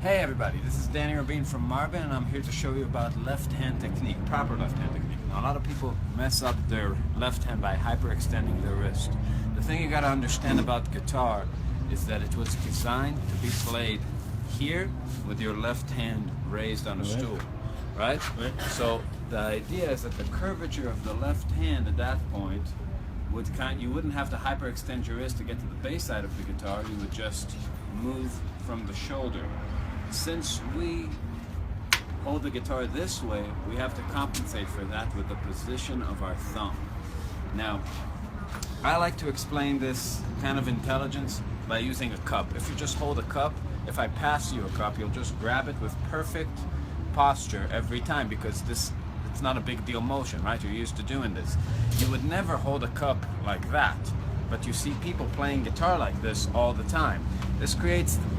Hey everybody, this is Danny Rabin from Marvin, and I'm here to show you about left hand technique, proper left hand technique. Now a lot of people mess up their left hand by hyperextending their wrist. The thing you gotta understand about guitar is that it was designed to be played here with your left hand raised on a stool, right? So the idea is that the curvature of the left hand at that point you wouldn't have to hyperextend your wrist to get to the bass side of the guitar, you would just move from the shoulder. Since we hold the guitar this way, we have to compensate for that with the position of our thumb. Now, I like to explain this kind of intelligence by using a cup. If you just hold a cup, if I pass you a cup, you'll just grab it with perfect posture every time, because it's not a big deal motion, right? You're used to doing this. You would never hold a cup like that, but you see people playing guitar like this all the time. This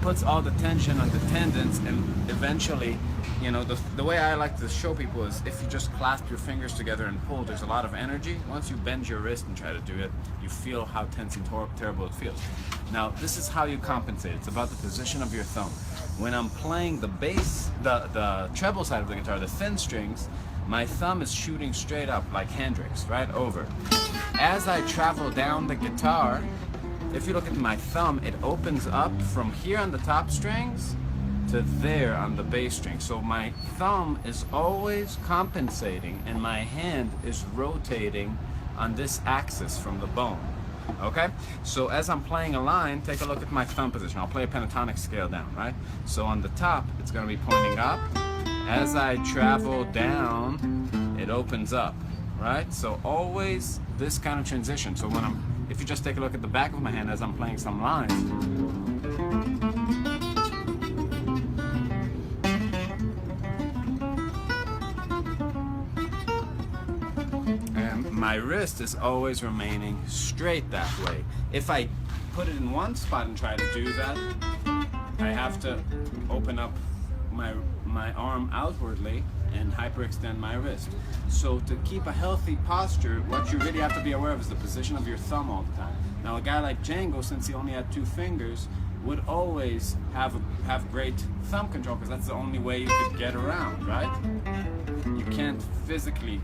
puts all the tension on the tendons, and eventually, you know, the way I like to show people is if you just clasp your fingers together and pull, there's a lot of energy. Once you bend your wrist and try to do it, you feel how tense and terrible it feels. Now, this is how you compensate. It's about the position of your thumb. When I'm playing the bass, the treble side of the guitar, the thin strings, my thumb is shooting straight up like Hendrix, right over. As I travel down the guitar, if you look at my thumb, it opens up from here on the top strings to there on the bass string. So my thumb is always compensating and my hand is rotating on this axis from the bone. Okay? So as I'm playing a line, take a look at my thumb position. I'll play a pentatonic scale down, right? So on the top, it's going to be pointing up. As I travel down, it opens up, right? So always this kind of transition. So if you just take a look at the back of my hand as I'm playing some lines, and my wrist is always remaining straight that way. If I put it in one spot and try to do that, I have to open up my arm outwardly and hyperextend my wrist. So to keep a healthy posture, what you really have to be aware of is the position of your thumb all the time. Now a guy like Django, since he only had 2 fingers, would always have great thumb control, because that's the only way you could get around, right? You can't physically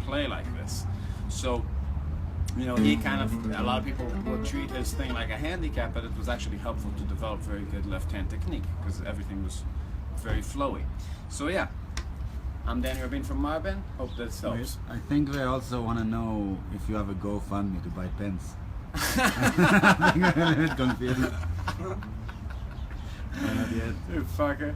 play like this. So, you know, a lot of people would treat his thing like a handicap, but it was actually helpful to develop very good left-hand technique, because everything was very flowy. So yeah, I'm Danny Rabin from Marvin. Hope this helps. I think they also want to know if you have a GoFundMe to buy pens. I think I'm a little bit confused. Not yet. You fucker.